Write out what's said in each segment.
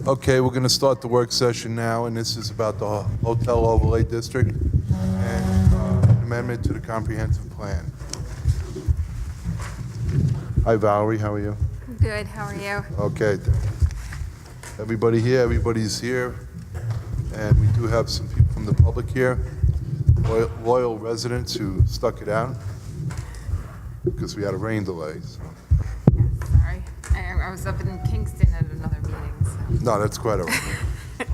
Okay, we're going to start the work session now, and this is about the Hotel Overlay District and amendment to the comprehensive plan. Hi, Valerie, how are you? Good, how are you? Okay. Everybody here, everybody's here, and we do have some people from the public here, loyal residents who stuck it out because we had a rain delay. So. Yeah, sorry. I was up in Kingston at another meeting, so. No, that's quite all right.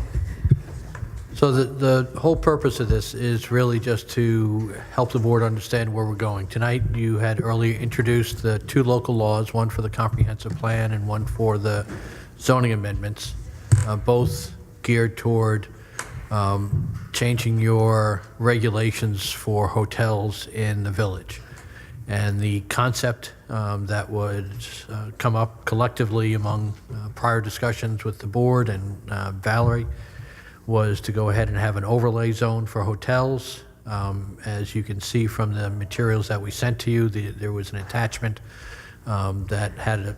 So the whole purpose of this is really just to help the board understand where we're going. Tonight, you had earlier introduced the two local laws, one for the comprehensive plan and one for the zoning amendments, both geared toward changing your regulations for hotels in the village. And the concept that would come up collectively among prior discussions with the board and Valerie was to go ahead and have an overlay zone for hotels. As you can see from the materials that we sent to you, there was an attachment that had a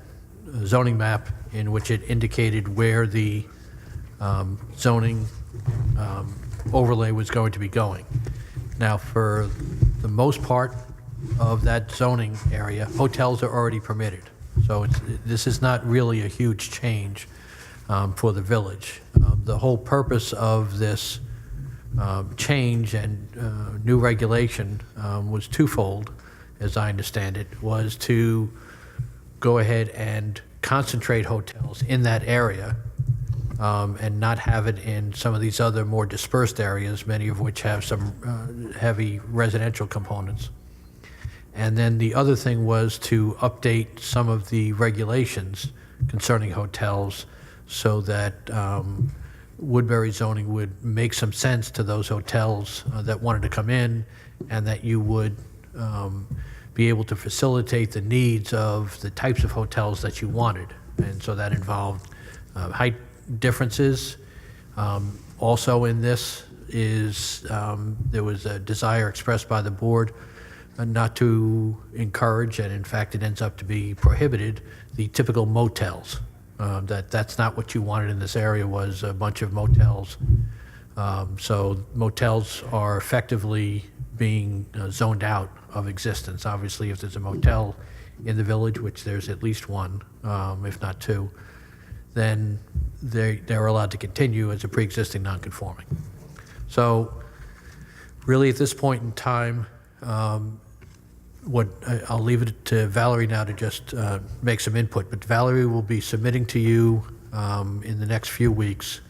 zoning map in which it indicated where the zoning overlay was going to be going. Now, for the most part of that zoning area, hotels are already permitted. So this is not really a huge change for the village. The whole purpose of this change and new regulation was twofold, as I understand it, was to go ahead and concentrate hotels in that area and not have it in some of these other more dispersed areas, many of which have some heavy residential components. And then the other thing was to update some of the regulations concerning hotels so that Woodbury zoning would make some sense to those hotels that wanted to come in, and that you would be able to facilitate the needs of the types of hotels that you wanted. And so that involved height differences. Also in this is there was a desire expressed by the board not to encourage, and in fact it ends up to be prohibited, the typical motels. That's not what you wanted in this area, was a bunch of motels. So motels are effectively being zoned out of existence. Obviously, if there's a motel in the village, which there's at least one, if not two, then they're allowed to continue as a pre-existing non-conforming. So really at this point in time, I'll leave it to Valerie now to just make some input, but Valerie will be submitting to you in the next few weeks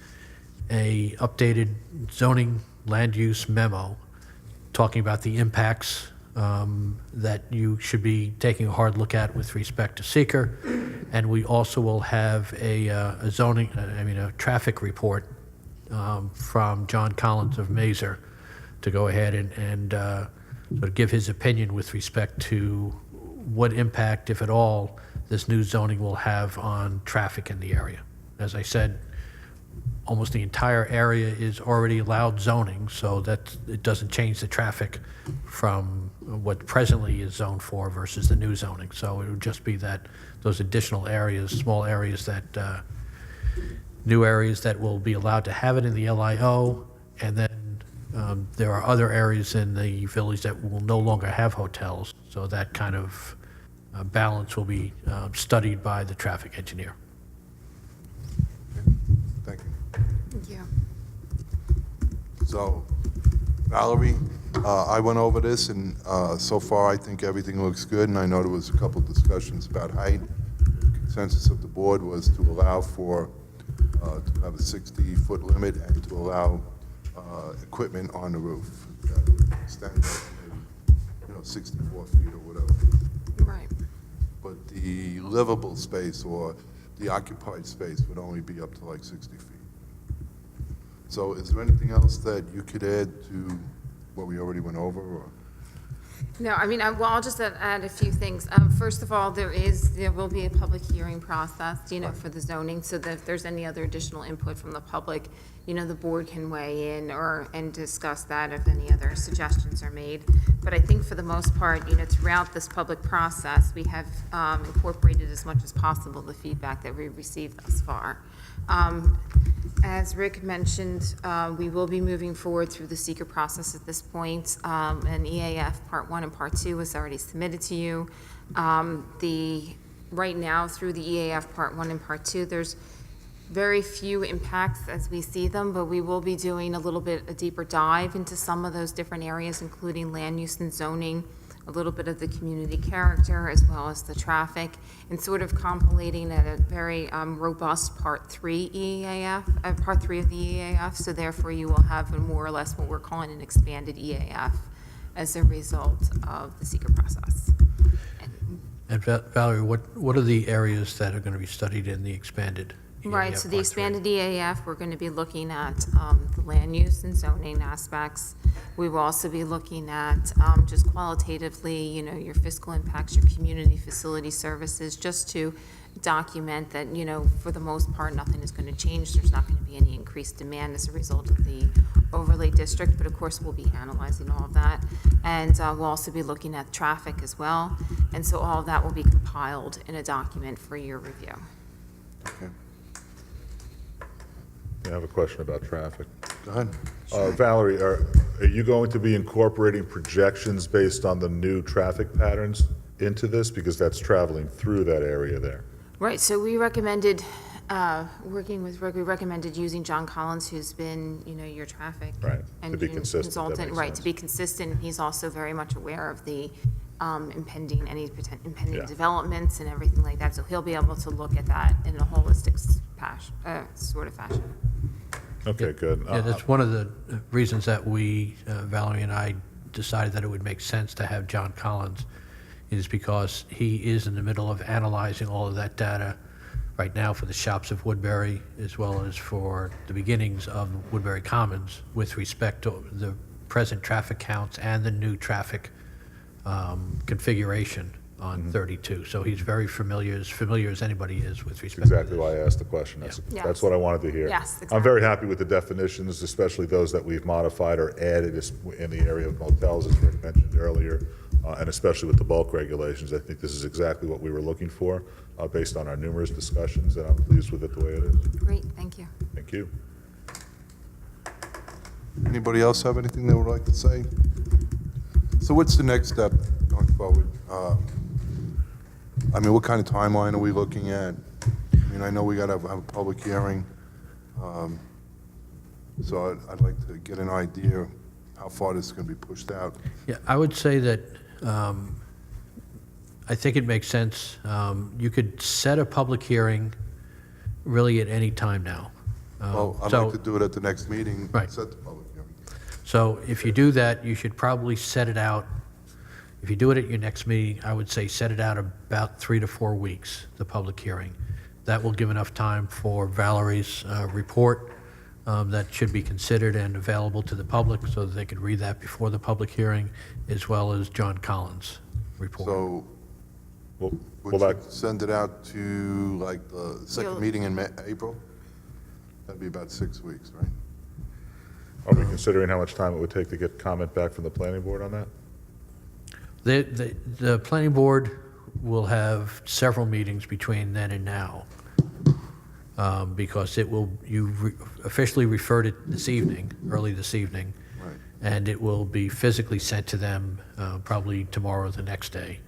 a updated zoning land use memo talking about the impacts that you should be taking a hard look at with respect to seeker. And we also will have a traffic report from John Collins of Mazer to go ahead and sort of give his opinion with respect to what impact, if at all, this new zoning will have on traffic in the area. As I said, almost the entire area is already allowed zoning, so that it doesn't change the traffic from what presently is zoned for versus the new zoning. So it would just be that those additional areas, small areas that, new areas that will be allowed to have it in the LIO, and then there are other areas in the village that will no longer have hotels, so that kind of balance will be studied by the traffic engineer. Thank you. Thank you. So, Valerie, I went over this, and so far I think everything looks good, and I know there was a couple discussions about height. The consensus of the board was to allow for, to have a 60-foot limit and to allow equipment on the roof. Extend that to maybe, 64 feet or whatever. Right. But the livable space or the occupied space would only be up to like 60 feet. So is there anything else that you could add to what we already went over? Or? No, I mean, I'll just add a few things. First of all, there will be a public hearing process, for the zoning, so that if there's any other additional input from the public, the board can weigh in and discuss that if any other suggestions are made. But I think for the most part, throughout this public process, we have incorporated as much as possible the feedback that we've received thus far. As Rick mentioned, we will be moving forward through the seeker process at this point. An EAF Part 1 and Part 2 was already submitted to you. Right now, through the EAF Part 1 and Part 2, there's very few impacts as we see them, but we will be doing a deeper dive into some of those different areas, including land use and zoning, a little bit of the community character, as well as the traffic, and sort of compilating a very robust Part 3 EAF, Part 3 of the EAF, so therefore you will have more or less what we're calling an expanded EAF as a result of the seeker process. And Valerie, what are the areas that are going to be studied in the expanded EAF? Right, so the Part 3? expanded EAF, we're going to be looking at the land use and zoning aspects. We will also be looking at just qualitatively, your fiscal impacts, your community facility services, just to document that, for the most part, nothing is going to change. There's not going to be any increased demand as a result of the overlay district, but of course, we'll be analyzing all of that. And we'll also be looking at traffic as well. And so all of that will be compiled in a document for your review. Okay, I have a question about traffic. go ahead. Valerie, are you going to be incorporating projections based on the new traffic patterns into this? Because that's traveling through that area there. Right, so we recommended, working with Rick, we recommended using John Collins, who's been, your traffic Right, to be engine consistent, that consultant, makes right, sense. to be consistent. He's also very much aware of the impending Yeah. developments and everything like that. So he'll be able to look at that in a holistic sort of fashion. Okay, good. Yeah, that's one of the reasons that we, Valerie and I, decided that it would make sense to have John Collins, is because he is in the middle of analyzing all of that data right now for the shops of Woodbury, as well as for the beginnings of Woodbury Commons with respect to the present traffic counts and the new traffic configuration on 32. So he's very familiar as anybody is with respect to Exactly why I asked the question. That's Yes. what I wanted to hear. Yes, I'm exactly. very happy with the definitions, especially those that we've modified or added in the area of motels, as Rick mentioned earlier, and especially with the bulk regulations. I think this is exactly what we were looking for, based on our numerous discussions, and I'm pleased with it the way it is. Great, thank you. Thank you. Anybody else have anything they would like to say? So what's the next step going forward? What kind of timeline are we looking at? I know we got to have a public hearing. So I'd like to get an idea how far this is going to be pushed out. Yeah, I would say that I think it makes sense. You could set a public hearing really at any time now. Well, I'd So- like to do it at the next meeting. Right. Set the public hearing. So if you do that, you should probably set it out, if you do it at your next meeting, I would say set it out about 3 to 4 weeks, the public hearing. That will give enough time for Valerie's report that should be considered and available to the public so that they could read that before the public hearing, as well as John Collins' report. So Well, would well, you send it out to like the second You'll- meeting in April? That'd be about 6 weeks, right? are we considering how much time it would take to get comment back from the planning board on that? The planning board will have several meetings between then and now, because you officially referred it this evening, early this evening, Right. and it will be physically sent to them probably tomorrow or the next day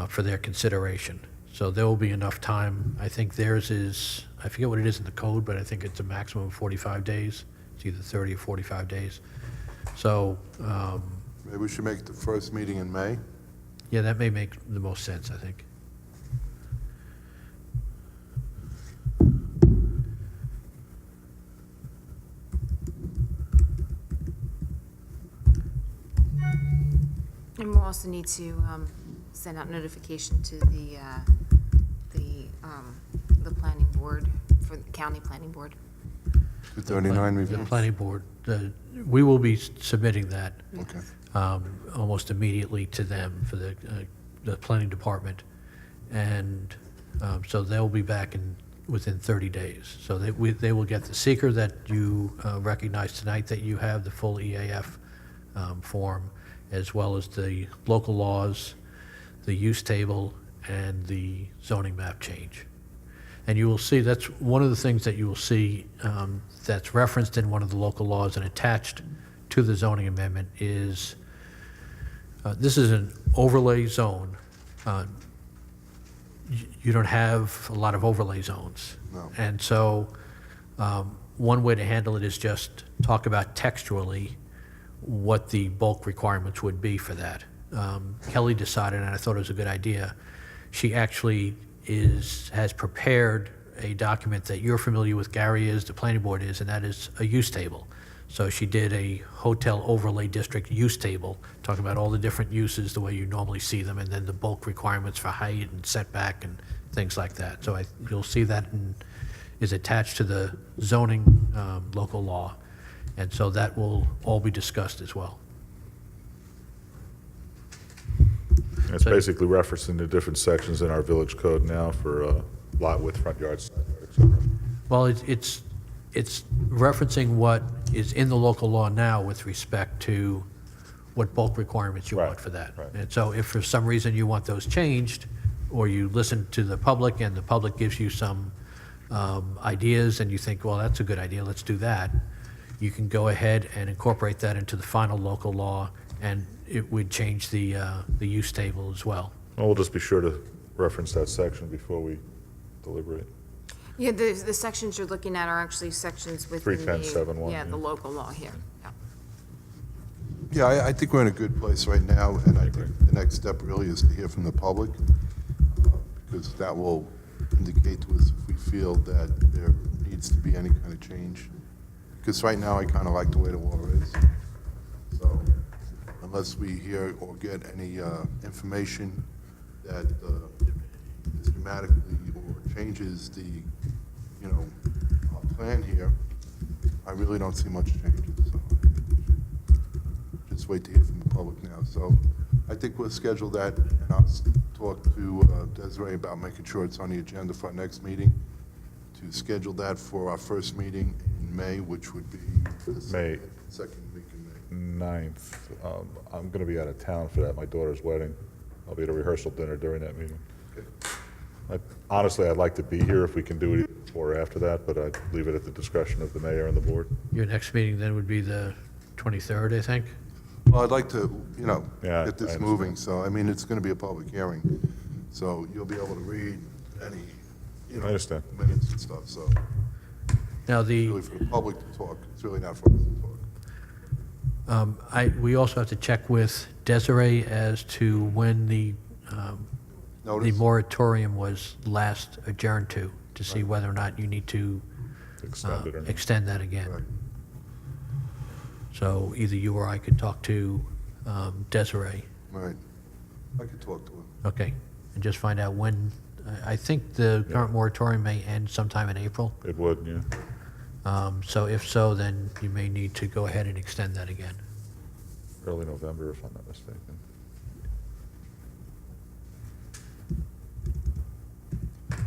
for their consideration. So there will be enough time. I think theirs is, I forget what it is in the code, but I think it's a maximum of 45 days. It's either 30 or 45 days. So, Maybe we should make it the first meeting in May? yeah, that may make the most sense, I think. And we'll also need to send out notification to the planning board, for the county planning board. 239 The review? planning board, we will be submitting that. Okay. almost immediately to them for the planning department. And so they'll be back within 30 days. So they will get the seeker that you recognize tonight, that you have the full EAF form, as well as the local laws, the use table, and the zoning map change. And you will see, that's one of the things that you will see that's referenced in one of the local laws and attached to the zoning amendment is, this is an overlay zone. You don't have a lot of overlay zones. No. And so one way to handle it is just talk about textually what the bulk requirements would be for that. Kelly decided, and I thought it was a good idea, she actually has prepared a document that you're familiar with, Gary is, the planning board is, and that is a use table. So she did a hotel overlay district use table, talking about all the different uses, the way you normally see them, and then the bulk requirements for height and setback and things like that. So you'll see that is attached to the zoning local law, and so that will all be discussed as well. It's So- basically referencing the different sections in our village code now for lot width, front yard, side yard, et cetera. Well, it's referencing what is in the local law now with respect to what bulk requirements you Right, want for that. right. And so if for some reason you want those changed, or you listen to the public and the public gives you some ideas and you think, well, that's a good idea, let's do that, you can go ahead and incorporate that into the final local law, and it would change the use table as well. Well, we'll just be sure to reference that section before we deliberate. Yeah, the sections you're looking at are actually sections within the. 310.7.1, Yeah, the yeah. local law here, yeah. Yeah, I think we're in a good place right now, and I think the next step really is to hear from the public, because that will indicate to us if we feel that there needs to be any kind of change. Because right now, I kind of like the way the law is. So unless we hear or get any information that is dramatically or changes the, plan here, I really don't see much changes. So just wait to hear from the public now. So I think we'll schedule that, and I'll talk to Desiree about making sure it's on the agenda for our next meeting, to schedule that for our first meeting in May, which would be the May. second week in May. 9th, I'm going to be out of town for that, my daughter's wedding. I'll be at a rehearsal dinner during that meeting. Honestly, I'd like to be here if we can do it either before or after that, but I'd leave it at the discretion of the mayor and the board. Your next meeting then would be the 23rd, I think? Well, I'd like to, Yeah, get this I moving, so, I mean, it's going to be a public hearing, so you'll be able to read any, I understand. minutes and stuff, so Now, really for the public to talk, it's really not for us to talk. we also have to check with Desiree as to when the Notice? moratorium was last adjourned to see whether or not you need to Extend it or not. extend that again. Right. So either you or I could talk to Desiree, Right. I could talk to him. okay, and just find out when, I think the current moratorium may end sometime in April. It would, yeah. So if so, then you may need to go ahead and extend that again. Early November, if I'm not mistaken.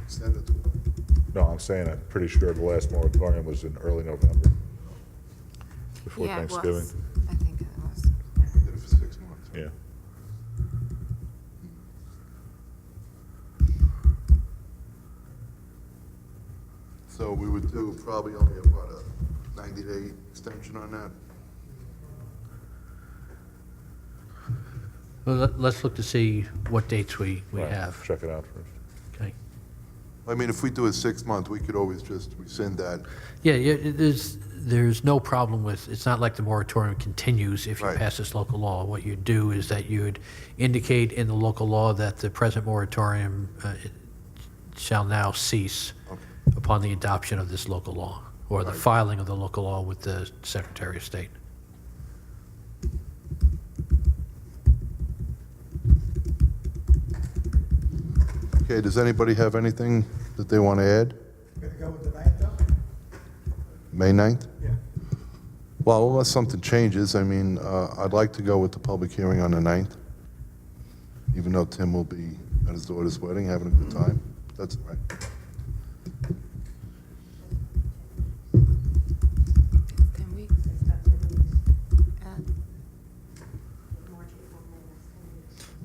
Extend it to him. No, I'm saying I'm pretty sure the last moratorium was in early November, before Yeah, it Thanksgiving. was. I think it was. Did it for 6 months. Yeah. So we would do probably only about a 90-day extension on that. Well, let's look to see what dates we Right, have, Check it out first. okay? I mean, if we do a 6 month, we could always just rescind that. Yeah, there's no problem with, it's not like the moratorium continues if you Right. pass this local law. What you'd do is that you'd indicate in the local law that the present moratorium shall now cease Okay. upon the adoption of this local law, or the Right. filing of the local law with the Secretary of State. Okay, does anybody have anything that they want to add? Gonna go with the 9th, though? May 9th? Yeah. Well, unless something changes, I mean, I'd like to go with the public hearing on the 9th, even though Tim will be at his daughter's wedding, having a good time. That's all right. 10 weeks.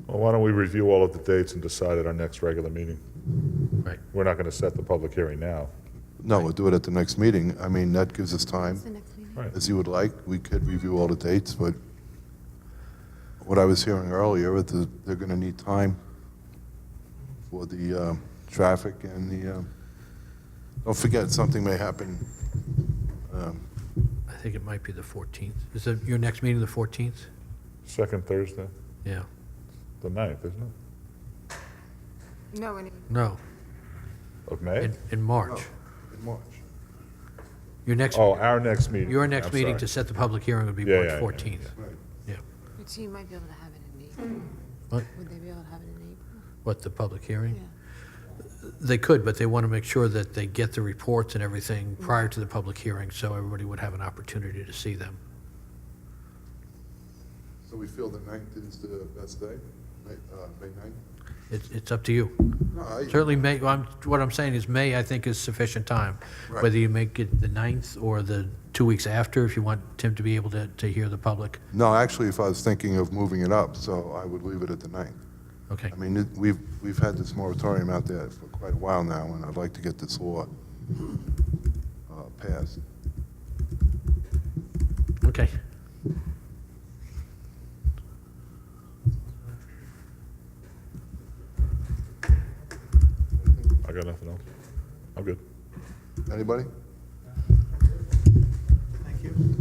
Well, why don't we review all of the dates and decide at our next regular meeting? Right. We're not going to set the public hearing now. No, we'll do it at the next meeting. I mean, that gives us time. What's the next meeting? Right. As you would like, we could review all the dates, but what I was hearing earlier, is that they're going to need time for the traffic and the, don't forget, something may happen. I think it might be the 14th. Is it your next meeting, the 14th? Second Thursday, Yeah. the 9th, isn't it? No, No, Of May? in March. In March. Your next, Oh, our next meeting. your next I'm meeting sorry. to set the public hearing would be Yeah, March yeah, yeah, 14th. Right. Yeah. so you might be able to have it in April. What? Would they be able to have it in April? What, the public hearing? Yeah. They could, but they want to make sure that they get the reports and everything prior to the public hearing, so everybody would have an opportunity to see them. So we feel the 9th is the best day, May 9th? It's up to you. No, Certainly, May, what I'm saying is May, I think, is sufficient time. Right. Whether you make it the 9th or the 2 weeks after, if you want Tim to be able to hear the public. No, actually, if I was thinking of moving it up, so I would leave it at the 9th. Okay. I mean, we've had this moratorium out there for quite a while now, and I'd like to get this law passed. Okay. I got nothing else. I'm good. Anybody? All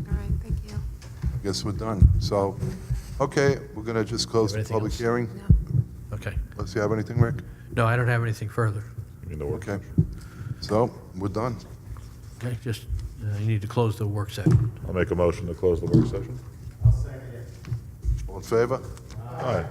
right, thank you. I guess we're done. So, okay, we're going to just close the Anything public else? hearing. No. Okay. Unless you have anything, Rick? No, I don't have anything further. You mean the work Okay. session? So, we're done. Okay, just, you need to close the work session. I'll make a motion to close the work session. All in favor? Aye.